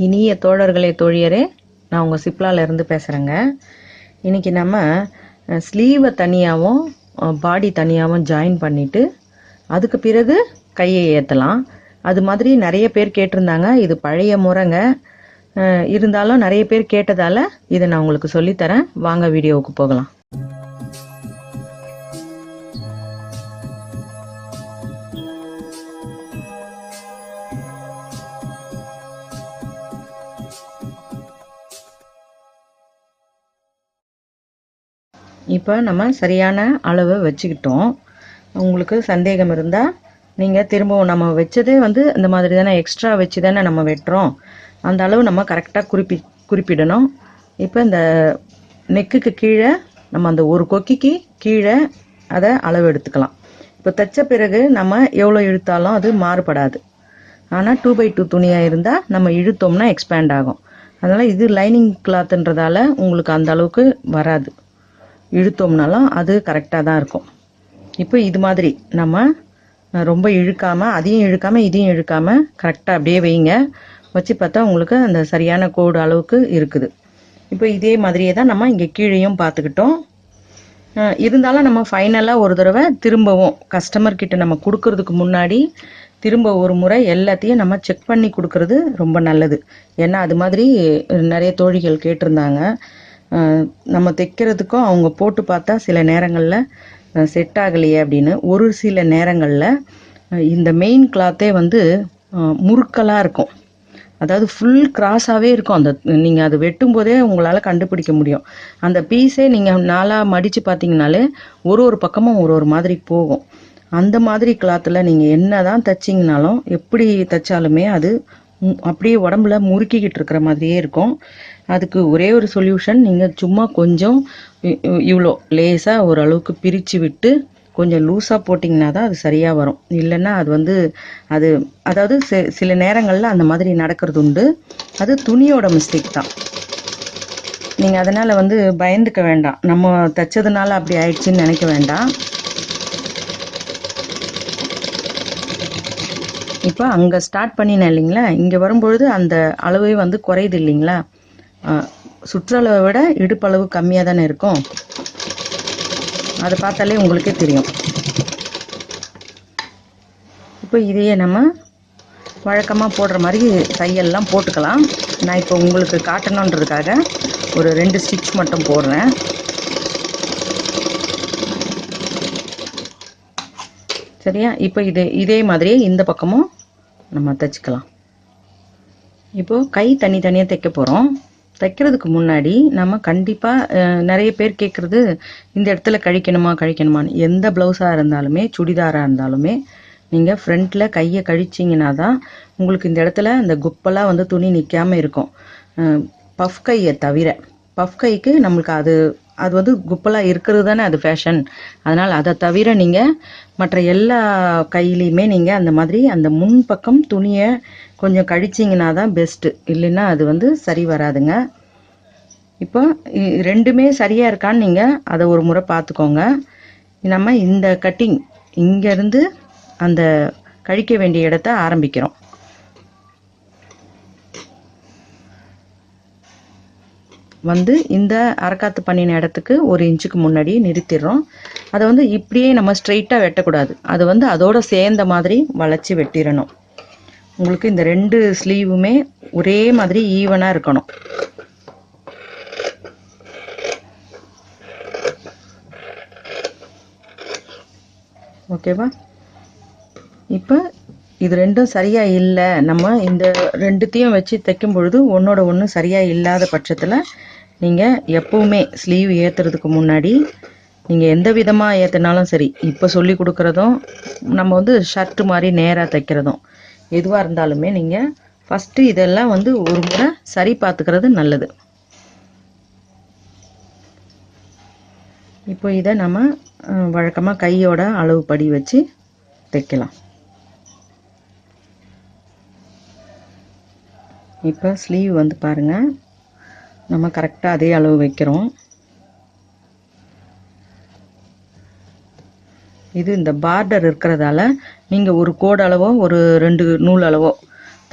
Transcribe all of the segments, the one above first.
இனிய தோழர்களே தோழியரே, நான் உங்கள் சிப்லாலேருந்து பேசுகிறேங்க. இன்றைக்கி நம்ம ஸ்லீவை தனியாகவும் பாடி தனியாகவும் ஜாயின் பண்ணிவிட்டு அதுக்கு பிறகு கையை ஏற்றலாம். அது மாதிரி நிறைய பேர் கேட்டிருந்தாங்க. இது பழைய முறைங்க. இருந்தாலும் நிறைய பேர் கேட்டதால் இதை நான் உங்களுக்கு சொல்லித்தரேன். வாங்க வீடியோவுக்கு போகலாம். இப்போ நம்ம சரியான அளவு வச்சுக்கிட்டோம். உங்களுக்கு சந்தேகம் இருந்தால் நீங்கள் திரும்பவும் நம்ம வச்சதே இந்த மாதிரி தானே எக்ஸ்ட்ரா வச்சு தானே நம்ம வெட்டுறோம். அந்த அளவு நம்ம கரெக்டாக குறிப்பிடணும். இப்போ இந்த நெக்குக்கு கீழே நம்ம அந்த ஒரு கொக்கிக்கு கீழே அதை அளவு எடுத்துக்கலாம். இப்போ தைச்ச பிறகு நம்ம எவ்வளோ இழுத்தாலும் அது மாறுபடாது. ஆனால் 2x2 துணியாக இருந்தால் நம்ம இழுத்தோம்னா எக்ஸ்பேண்ட் ஆகும். அதனால் இது லைனிங் கிளாத்துன்றதால உங்களுக்கு அந்த அளவுக்கு வராது. இழுத்தோம்னாலும் அது கரெக்டாக தான் இருக்கும். இப்போ இது மாதிரி நம்ம ரொம்ப இழுக்காமல், அதையும் இழுக்காமல் இதையும் இழுக்காமல் கரெக்டாக அப்படியே வைங்க. வச்சு பார்த்தா உங்களுக்கு அந்த சரியான கோடு அளவுக்கு இருக்குது. இப்போ இதே மாதிரியே தான் நம்ம இங்கே கீழேயும் பார்த்துக்கிட்டோம். இருந்தாலும் நம்ம ஃபைனலாக ஒரு தடவை திரும்பவும் கஸ்டமர்கிட்ட நம்ம கொடுக்கறதுக்கு முன்னாடி திரும்ப ஒரு முறை எல்லாத்தையும் நம்ம செக் பண்ணி கொடுக்கறது ரொம்ப நல்லது. ஏன்னா அது மாதிரி நிறைய தோழிகள் கேட்டிருந்தாங்க. நம்ம தைக்கிறதுக்கும் அவங்க போட்டு பார்த்தா சில நேரங்களில் செட் ஆகலையே அப்படின்னு. ஒரு சில நேரங்களில் இந்த மெயின் கிளாத்தே முறுக்கலாக இருக்கும். அதாவது ஃபுல் கிராஸாகவே இருக்கும். அந்த நீங்கள் அது வெட்டும் போதே உங்களால் கண்டுபிடிக்க முடியும். அந்த பீஸே நீங்கள் நாளாக மடித்து பார்த்தீங்கனாலே ஒரு பக்கமும் ஒரு மாதிரி போகும். அந்த மாதிரி கிளாத்தில் நீங்கள் என்ன தான் தைச்சிங்கனாலும் எப்படி தைச்சாலுமே அது அப்படியே உடம்புல முறுக்கிக்கிட்டு இருக்கிற மாதிரியே இருக்கும். அதுக்கு ஒரே ஒரு சொல்யூஷன், நீங்கள் சும்மா கொஞ்சம் இவ்வளோ லேசாக ஓரளவுக்கு பிரித்து விட்டு கொஞ்சம் லூஸாக போட்டிங்கன்னா தான் அது சரியாக வரும். இல்லைன்னா அது அதாவது சில நேரங்களில் அந்த மாதிரி நடக்கிறது உண்டு. அது துணியோட மிஸ்டேக் தான். நீங்கள் அதனால் பயந்துக்க வேண்டாம். நம்ம தைச்சதுனால அப்படி ஆயிடுச்சுன்னு நினைக்க வேண்டாம். இப்போ அங்கே ஸ்டார்ட் பண்ணினேன் இல்லைங்களா, இங்கே வரும்பொழுது அந்த அளவே குறையுது இல்லைங்களா. சுற்றளவை விட இடுப்பளவு கம்மியாக தானே இருக்கும். அதை பார்த்தாலே உங்களுக்கே தெரியும். இப்போ இதையே நம்ம வழக்கமாக போடுற மாதிரி தையல்லாம் போட்டுக்கலாம். நான் இப்போ உங்களுக்கு காட்டணுன்றதுக்காக ஒரு 2 ஸ்டிச் மட்டும் போடுறேன். சரியா? இப்போ இதே மாதிரியே இந்த பக்கமும் நம்ம தைச்சிக்கலாம். இப்போது கை தனித்தனியாக தைக்க போகிறோம். தைக்கிறதுக்கு முன்னாடி நம்ம கண்டிப்பாக நிறைய பேர் கேட்குறது, இந்த இடத்துல கழிக்கணுமான்னு. எந்த ப்ளவுஸாக இருந்தாலுமே சுடிதாராக இருந்தாலுமே நீங்கள் ஃப்ரண்ட்டில் கையை கழிச்சிங்கன்னா தான் உங்களுக்கு இந்த இடத்துல அந்த குப்பெல்லாம் துணி நிற்காமல் இருக்கும். பஃப் கையை தவிர, பஃப் கைக்கு நம்மளுக்கு அது குப்பலாக இருக்கிறது தானே அது ஃபேஷன். அதனால் அதை தவிர நீங்கள் மற்ற எல்லா கையிலையுமே நீங்கள் அந்த மாதிரி அந்த முன் பக்கம் துணியை கொஞ்சம் கழிச்சிங்கன்னா தான் பெஸ்ட்டு. இல்லைன்னா அது சரி வராதுங்க. இப்போ ரெண்டுமே சரியாக இருக்கான்னு நீங்கள் அதை ஒரு முறை பார்த்துக்கோங்க. நம்ம இந்த கட்டிங் இங்கேருந்து அந்த கழிக்க வேண்டிய இடத்த ஆரம்பிக்கிறோம். இந்த அரைக்காத்து பண்ணின இடத்துக்கு 1 இன்ச்சுக்கு முன்னாடி நிறுத்திடுறோம். அதை இப்படியே நம்ம ஸ்ட்ரெயிட்டாக வெட்டக்கூடாது. அது அதோட சேர்ந்த மாதிரி வளைச்சி வெட்டிடணும். உங்களுக்கு இந்த 2 ஸ்லீவுமே ஒரே மாதிரி ஈவனாக இருக்கணும். ஓகேவா? இப்போ இது ரெண்டும் சரியாக இல்லை, நம்ம இந்த ரெண்டுத்தையும் வச்சு தைக்கும் பொழுது ஒன்றோட ஒன்று சரியாக இல்லாத பட்சத்தில் நீங்கள் எப்போவுமே ஸ்லீவ் ஏற்றுறதுக்கு முன்னாடி நீங்கள் எந்த விதமாக ஏற்றினாலும் சரி, இப்போ சொல்லி கொடுக்குறதும் நம்ம ஷர்ட்டு மாதிரி நேராக தைக்கிறதும் எதுவாக இருந்தாலுமே நீங்கள் ஃபஸ்ட்டு இதெல்லாம் ஒரு முறை சரி பார்த்துக்கிறது நல்லது. இப்போ இதை நம்ம வழக்கமாக கையோட அளவு படி வச்சு தைக்கலாம். இப்போ ஸ்லீவ் பாருங்கள், நம்ம கரெக்டாக அதே அளவு வைக்கிறோம். இது இந்த பார்டர் இருக்கிறதால நீங்கள் ஒரு கோடு அளவோ ஒரு 2 நூல் அளவோ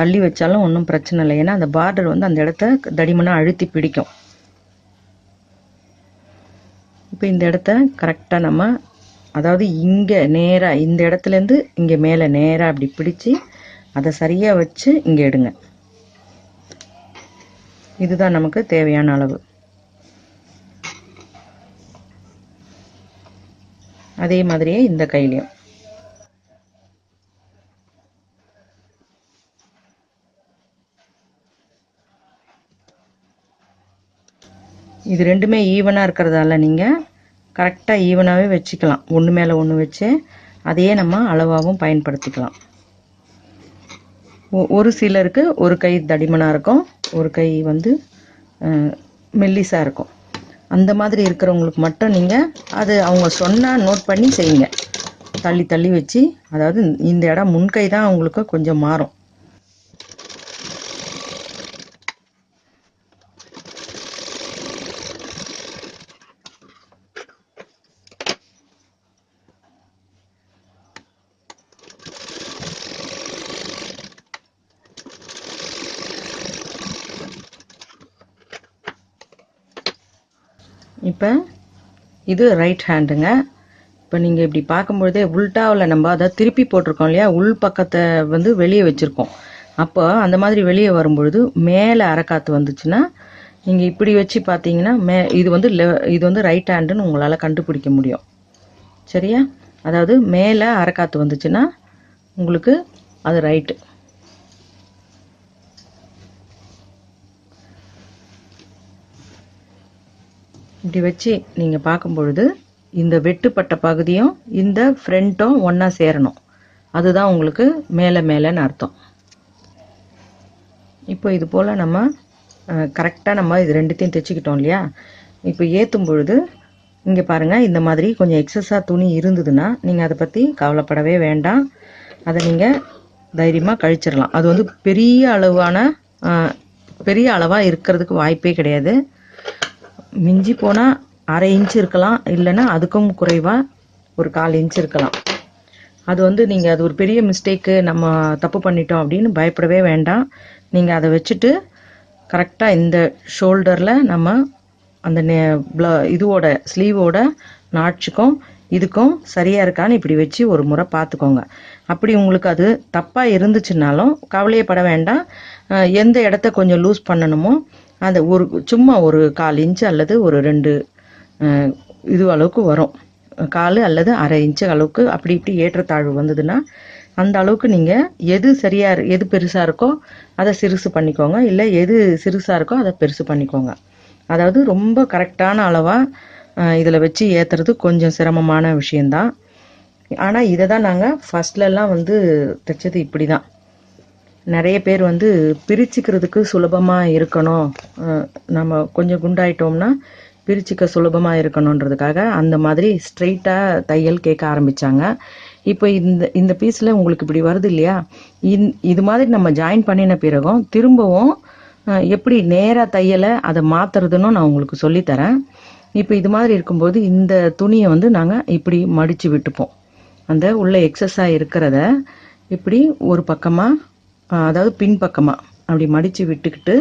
தள்ளி வச்சாலும் ஒன்றும் பிரச்சனை இல்லை. ஏன்னா அந்த பார்டர் வந்து அந்த இடத்த தடிமனாக அழுத்தி பிடிக்கும். இப்போ இந்த இடத்த கரெக்டாக நம்ம, அதாவது இங்கே நேராக இந்த இடத்துலேருந்து இங்கே மேலே நேராக அப்படி பிடிச்சி அதை சரியாக வச்சு இங்கே எடுங்க. இதுதான் நமக்கு தேவையான அளவு. அதே மாதிரியே இந்த கையிலையும். இது ரெண்டுமே ஈவனாக இருக்கிறதால நீங்கள் கரெக்டாக ஈவனாகவே வச்சுக்கலாம். ஒன்று மேலே ஒன்று வச்சு அதையே நம்ம அளவாகவும் பயன்படுத்திக்கலாம். ஒரு சிலருக்கு ஒரு கை தடிமனாக இருக்கும், ஒரு கை வந்து மெல்லிஸாக இருக்கும். அந்த மாதிரி இருக்கிறவங்களுக்கு மட்டும் நீங்கள் அது அவங்க சொன்னால் நோட் பண்ணி செய்யுங்க. தள்ளி தள்ளி வச்சு, அதாவது இந்த இடம் முன்கை தான் அவங்களுக்கு கொஞ்சம் மாறும். இப்போ இது ரைட் ஹேண்டுங்க. இப்போ நீங்கள் இப்படி பார்க்கும்பொழுதே உல்டாவில் நம்ம அதை திருப்பி போட்டிருக்கோம் இல்லையா, உள் பக்கத்தை வந்து வெளியே வச்சுருக்கோம். அப்போ அந்த மாதிரி வெளியே வரும்பொழுது மேலே அரைக்காற்று வந்துச்சுன்னா நீங்கள் இப்படி வச்சு பார்த்தீங்கன்னா இது வந்து ரைட் ஹேண்டுன்னு உங்களால் கண்டுபிடிக்க முடியும். சரியா? அதாவது மேலே அரைக்காற்று வந்துச்சுன்னா உங்களுக்கு அது ரைட்டு. இப்படி வச்சு நீங்கள் பார்க்கும்பொழுது இந்த வெட்டுப்பட்ட பகுதியும் இந்த ஃப்ரண்ட்டும் ஒன்றா சேரணும். அதுதான் உங்களுக்கு மேலே மேலேன்னு அர்த்தம். இப்போ இது போல் நம்ம கரெக்டாக நம்ம இது ரெண்டுத்தையும் தைச்சிக்கிட்டோம் இல்லையா. இப்போ ஏற்றும் பொழுது இங்கே பாருங்கள், இந்த மாதிரி கொஞ்சம் எக்ஸஸாக துணி இருந்ததுன்னா நீங்கள் அதை பற்றி கவலைப்படவே வேண்டாம். அதை நீங்கள் தைரியமாக கழிச்சிடலாம். அது வந்து பெரிய அளவாக இருக்கிறதுக்கு வாய்ப்பே கிடையாது. மிஞ்சி போனால் அரை இன்ச்சு இருக்கலாம், இல்லைன்னா அதுக்கும் குறைவாக ஒரு 1/4 இன்ச்சு இருக்கலாம். அது வந்து நீங்கள் அது ஒரு பெரிய மிஸ்டேக்கு, நம்ம தப்பு பண்ணிட்டோம் அப்படின்னு பயப்படவே வேண்டாம். நீங்கள் அதை வச்சுட்டு கரெக்டாக இந்த ஷோல்டரில் நம்ம அந்த இதுவோட ஸ்லீவோட நாட்சுக்கும் இதுக்கும் சரியாக இருக்கான்னு இப்படி வச்சு ஒரு முறை பார்த்துக்கோங்க. அப்படி உங்களுக்கு அது தப்பாக இருந்துச்சுன்னாலும் கவலையப்பட வேண்டாம். எந்த இடத்த கொஞ்சம் லூஸ் பண்ணணுமோ அந்த சும்மா ஒரு 1/4 இன்ச்சு அல்லது ஒரு 2 இது அளவுக்கு வரும், 1/4 அல்லது அரை இன்ச்சு அளவுக்கு அப்படி இப்படி ஏற்றத்தாழ்வு வந்ததுன்னா அந்த அளவுக்கு நீங்கள் எது பெருசாக இருக்கோ அதை சிறுசு பண்ணிக்கோங்க, இல்லை எது சிறுசாக இருக்கோ அதை பெருசு பண்ணிக்கோங்க. அதாவது ரொம்ப கரெக்டான அளவாக இதில் வச்சு ஏற்றுறது கொஞ்சம் சிரமமான விஷயந்தான். ஆனால் இதை தான் நாங்கள் ஃபஸ்ட்லலாம் வந்து தைச்சது இப்படி தான். நிறைய பேர் வந்து பிரிச்சுக்கிறதுக்கு சுலபமாக இருக்கணும், நம்ம கொஞ்சம் குண்டாயிட்டோம்னா பிரிச்சுக்க சுலபமாக இருக்கணுன்றதுக்காக அந்த மாதிரி ஸ்ட்ரெயிட்டாக தையல் கேட்க ஆரம்பித்தாங்க. இப்போ இந்த பீஸில் உங்களுக்கு இப்படி வருது இல்லையா, இது மாதிரி நம்ம ஜாயின் பண்ணின பிறகும் திரும்பவும் எப்படி நேராக தையலை அதை மாற்றுறதுன்னு நான் உங்களுக்கு சொல்லித்தரேன். இப்போ இது மாதிரி இருக்கும்போது இந்த துணியை வந்து நாங்கள் இப்படி மடித்து விட்டுப்போம். அந்த உள்ள எக்ஸஸாக இருக்கிறத இப்படி ஒரு பக்கமாக, அதாவது பின்பக்கமாக அப்படி மடித்து விட்டுக்கிட்டு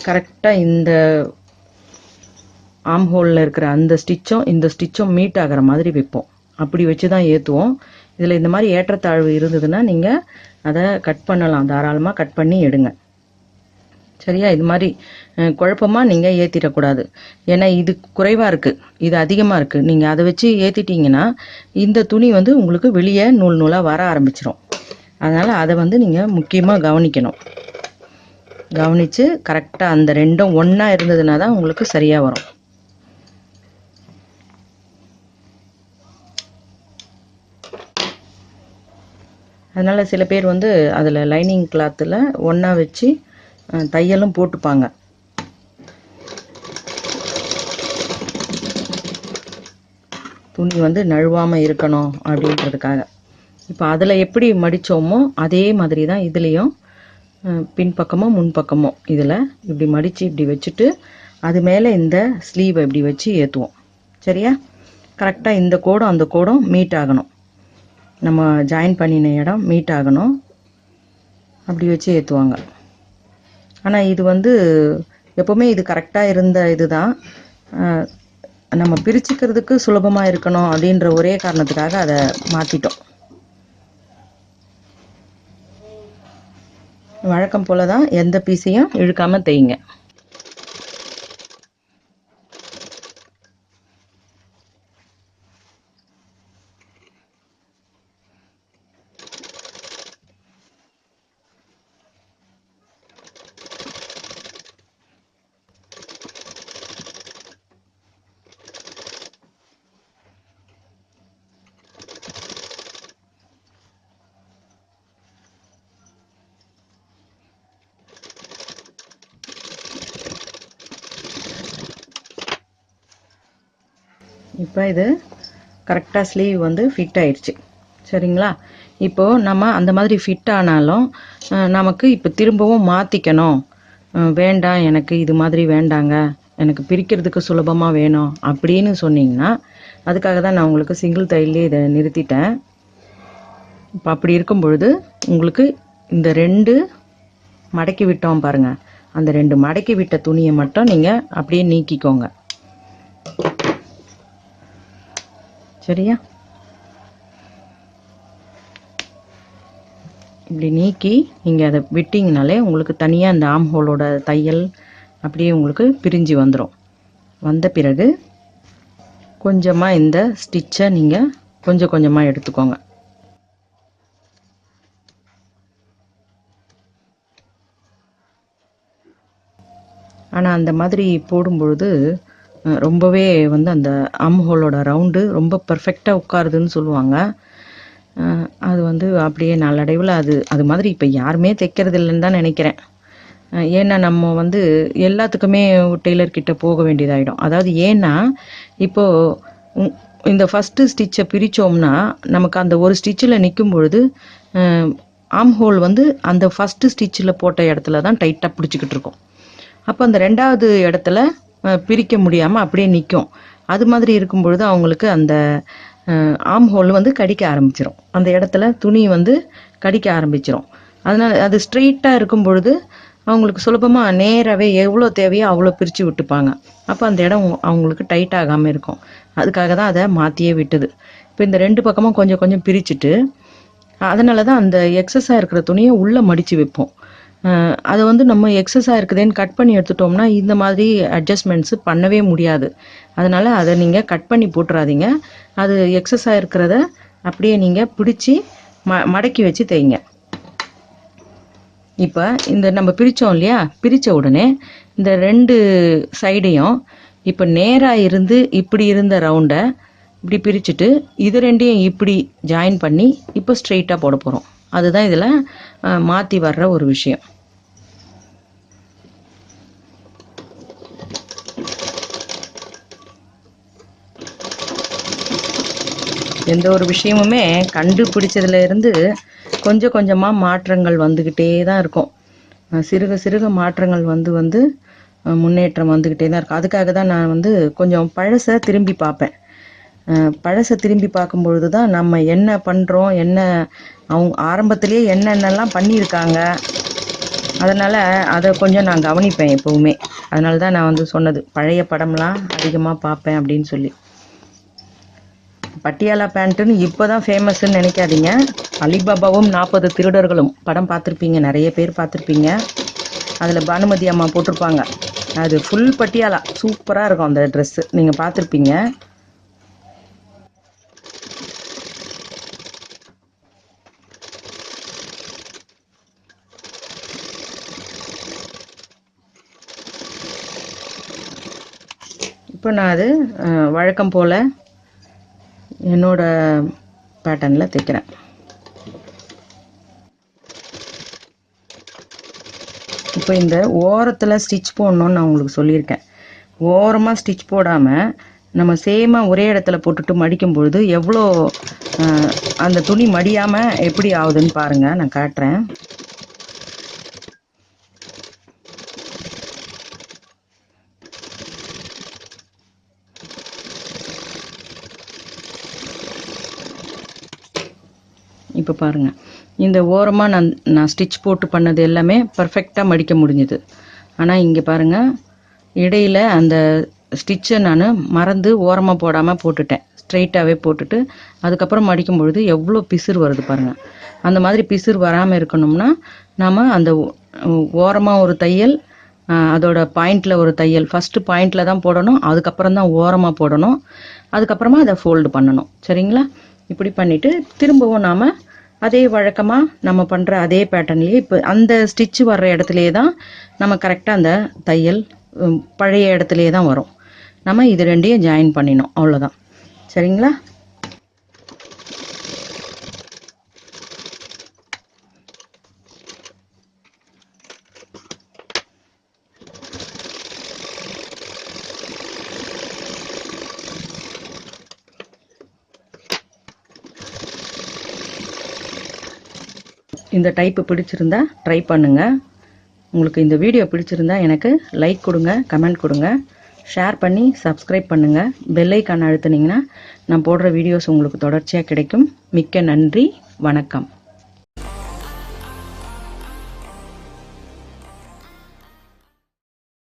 கரெக்டாக இந்த ஆம் ஹோலில் இருக்கிற அந்த ஸ்டிச்சும் இந்த ஸ்டிச்சும் மீட் ஆகிற மாதிரி வைப்போம். அப்படி வச்சு தான் ஏற்றுவோம். இதில் இந்த மாதிரி ஏற்றத்தாழ்வு இருந்ததுன்னா நீங்கள் அதை கட் பண்ணலாம், தாராளமாக கட் பண்ணி எடுங்க. சரியா? இது மாதிரி குழப்பமாக நீங்கள் ஏற்றிடக்கூடாது. ஏன்னா இது குறைவாக இருக்குது, இது அதிகமாக இருக்குது. நீங்கள் அதை வச்சு ஏற்றிட்டிங்கன்னா இந்த துணி வந்து உங்களுக்கு வெளியே நூல் நூலாக வர ஆரம்பிச்சிடும். அதனால் அதை வந்து நீங்கள் முக்கியமாக கவனிக்கணும். கவனித்து கரெக்டாக அந்த ரெண்டும் ஒன்றா இருந்ததுன்னா தான் உங்களுக்கு சரியாக வரும். அதனால் சில பேர் வந்து அதில் லைனிங் கிளாத்தில் ஒன்றா வச்சு தையலும் போட்டுப்பாங்க. துணி வந்து நழுவாமல் இருக்கணும் அப்படின்றதுக்காக. இப்போ அதில் எப்படி மடித்தோமோ அதே மாதிரி தான் இதுலேயும் பின்பக்கமோ முன்பக்கமோ இதில் இப்படி மடித்து இப்படி வச்சுட்டு அது மேலே இந்த ஸ்லீவை இப்படி வச்சு ஏற்றுவோம். சரியா? கரெக்டாக இந்த கோடும் அந்த கோடும் மீட் ஆகணும், நம்ம ஜாயின் பண்ணின இடம் மீட் ஆகணும். அப்படி வச்சு ஏற்றுவாங்க. ஆனால் இது வந்து எப்போவுமே இது கரெக்டாக இருந்த இதுதான். நம்ம பிரிச்சுக்கிறதுக்கு சுலபமாக இருக்கணும் அப்படின்ற ஒரே காரணத்துக்காக அதை மாற்றிட்டோம். வழக்கம் போல தான் எந்த பீஸையும் இழுக்காமல் தேய்ங்க. இப்போ இது கரெக்டாக ஸ்லீவ் வந்து ஃபிட் ஆயிடுச்சு. சரிங்களா? இப்போது நம்ம அந்த மாதிரி ஃபிட் ஆனாலும் நமக்கு இப்போ திரும்பவும் மாற்றிக்கணும், வேண்டாம் எனக்கு இது மாதிரி வேண்டாங்க, எனக்கு பிரிக்கிறதுக்கு சுலபமாக வேணும் அப்படின்னு சொன்னீங்கன்னா, அதுக்காக தான் நான் உங்களுக்கு சிங்கிள் தையல்லே இதை நிறுத்திட்டேன். இப்போ அப்படி இருக்கும் பொழுது உங்களுக்கு இந்த 2 மடக்கி விட்டோம் பாருங்கள், அந்த 2 மடக்கி விட்ட துணியை மட்டும் நீங்கள் அப்படியே நீக்கிக்கோங்க. சரியா? இப்படி நீக்கி நீங்கள் அதை விட்டிங்கனாலே உங்களுக்கு தனியாக இந்த ஆம் ஹோலோட தையல் அப்படியே உங்களுக்கு பிரிஞ்சு வந்துடும். வந்த பிறகு கொஞ்சமாக இந்த ஸ்டிச்சை நீங்கள் கொஞ்சம் கொஞ்சமாக எடுத்துக்கோங்க. ஆனால் அந்த மாதிரி போடும்பொழுது ரொம்பவே வந்து அந்த ஆம் ஹோலோட ரவுண்டு ரொம்ப பர்ஃபெக்டாக உட்காருதுன்னு சொல்லுவாங்க. அது வந்து அப்படியே நாளடைவில் அது மாதிரி இப்போ யாருமே தைக்கிறது இல்லைன்னு தான் நினைக்கிறேன். ஏன்னா நம்ம வந்து எல்லாத்துக்குமே டெய்லர்கிட்ட போக வேண்டியதாகிடும். அதாவது ஏன்னா இப்போது இந்த ஃபஸ்ட்டு ஸ்டிச்சை பிரித்தோம்னா நமக்கு அந்த ஒரு ஸ்டிச்சில் நிற்கும் பொழுது ஆம் ஹோல் வந்து அந்த ஃபஸ்ட்டு ஸ்டிச்சில் போட்ட இடத்துல தான் டைட்டாக பிடிச்சிக்கிட்டு இருக்கும். அப்போ அந்த 2வது இடத்துல பிரிக்க முடியாமல் அப்படியே நிற்கும். அது மாதிரி இருக்கும் பொழுது அவங்களுக்கு அந்த ஆம் ஹோல் வந்து கடிக்க ஆரம்பிச்சிடும். அந்த இடத்துல துணி வந்து கடிக்க ஆரம்பிச்சிடும். அதனால் அது ஸ்ட்ரெயிட்டாக இருக்கும் பொழுது அவங்களுக்கு சுலபமாக நேராகவே எவ்வளோ தேவையோ அவ்வளோ பிரித்து விட்டுப்பாங்க. அப்போ அந்த இடம் அவங்களுக்கு டைட் ஆகாமல் இருக்கும். அதுக்காக தான் அதை மாற்றியே விட்டுது. இப்போ இந்த 2 பக்கமும் கொஞ்சம் கொஞ்சம் பிரிச்சுட்டு அதனால தான் அந்த எக்ஸஸாக இருக்கிற துணியை உள்ளே மடித்து வைப்போம். அதை வந்து நம்ம எக்ஸஸாக இருக்குதுன்னு கட் பண்ணி எடுத்துட்டோம்னா இந்த மாதிரி அட்ஜஸ்ட்மெண்ட்ஸு பண்ணவே முடியாது. அதனால் அதை நீங்கள் கட் பண்ணி போட்டுறாதீங்க. அது எக்ஸஸாக இருக்கிறத அப்படியே நீங்கள் பிடிச்சி மடக்கி வச்சு தைங்க. இப்போ இந்த நம்ம பிரித்தோம் இல்லையா, பிரித்த உடனே இந்த 2 சைடையும் இப்போ நேராக இருந்து இப்படி இருந்த ரவுண்டை இப்படி பிரிச்சுட்டு இது 2ஐயும் இப்படி ஜாயின் பண்ணி இப்போ ஸ்ட்ரெயிட்டாக போட போகிறோம். அதுதான் இதில் மாற்றி வர்ற ஒரு விஷயம். எந்த ஒரு விஷயமுமே கண்டுபிடிச்சதுல இருந்து கொஞ்சம் கொஞ்சமாக மாற்றங்கள் வந்துக்கிட்டே தான் இருக்கும். சிறுக சிறுக மாற்றங்கள் வந்து முன்னேற்றம் வந்துக்கிட்டே தான் இருக்கும். அதுக்காக தான் நான் வந்து கொஞ்சம் பழசை திரும்பி பார்ப்பேன். பழசை திரும்பி பார்க்கும்பொழுது தான் நம்ம என்ன பண்ணுறோம், என்ன அவங்க ஆரம்பத்திலேயே என்னென்னலாம் பண்ணியிருக்காங்க, அதனால் அதை கொஞ்சம் நான் கவனிப்பேன் எப்போவுமே. அதனால தான் நான் வந்து சொன்னது பழைய படம்லாம் அதிகமாக பார்ப்பேன் அப்படின்னு சொல்லி. பட்டியாலா பேண்ட்டுன்னு இப்போ தான் ஃபேமஸ்ன்னு நினைக்காதீங்க. அலிபாபாவும் 40 திருடர்களும் படம் பார்த்துருப்பீங்க, நிறைய பேர் பார்த்துருப்பீங்க. அதில் பானுமதி அம்மா போட்டிருப்பாங்க. அது ஃபுல் பட்டியாலா, சூப்பராக இருக்கும் அந்த ட்ரெஸ்ஸு, நீங்கள் பார்த்துருப்பீங்க. இப்போ நான் அது வழக்கம் போல் என்னோட பேட்டர்னில் தைக்கிறேன். இப்போ இந்த ஓரத்தில் ஸ்டிச் போடணுன்னு நான் உங்களுக்கு சொல்லியிருக்கேன். ஓரமாக ஸ்டிச் போடாமல் நம்ம சேமாக ஒரே இடத்துல போட்டுட்டு மடிக்கும் பொழுது எவ்வளோ அந்த துணி மடியாமல் எப்படி ஆகுதுன்னு பாருங்கள், நான் காட்டுறேன். இப்போ பாருங்கள், இந்த ஓரமாக நான் ஸ்டிச் போட்டு பண்ணது எல்லாமே பர்ஃபெக்டாக மடிக்க முடிஞ்சுது. ஆனால் இங்கே பாருங்கள், இடையில் அந்த ஸ்டிச்சை நான் மறந்து ஓரமாக போடாமல் போட்டுட்டேன். ஸ்ட்ரெயிட்டாகவே போட்டுட்டு அதுக்கப்புறம் மடிக்கும் பொழுது எவ்வளோ பிசுறு வருது பாருங்கள். அந்த மாதிரி பிசுறு வராமல் இருக்கணும்னா நாம் அந்த ஓரமாக ஒரு தையல், அதோட பாயிண்டில் ஒரு தையல், ஃபஸ்ட்டு பாயிண்டில் தான் போடணும், அதுக்கப்புறம் தான் ஓரமாக போடணும், அதுக்கப்புறமா அதை ஃபோல்டு பண்ணணும். சரிங்களா? இப்படி பண்ணிவிட்டு திரும்பவும் நாம் அதே வழக்கமாக நம்ம பண்ணுற அதே பேட்டர்ன்லேயே இப்போ அந்த ஸ்டிச்சு வர்ற இடத்துலையே தான் நம்ம கரெக்டாக அந்த தையல் பழைய இடத்துலையே தான் வரும். நம்ம இது ரெண்டையும் ஜாயின் பண்ணினோம், அவ்வளோதான். சரிங்களா? இந்த டைப்பு பிடிச்சிருந்தா ட்ரை பண்ணுங்கள். உங்களுக்கு இந்த வீடியோ பிடிச்சிருந்தா எனக்கு லைக் கொடுங்க, கமெண்ட் கொடுங்க, ஷேர் பண்ணி சப்ஸ்கிரைப் பண்ணுங்கள். பெல் ஐக்கான் அழுத்துனீங்கன்னா நான் போடுற வீடியோஸ் உங்களுக்கு தொடர்ச்சியாக கிடைக்கும். மிக்க நன்றி. வணக்கம்.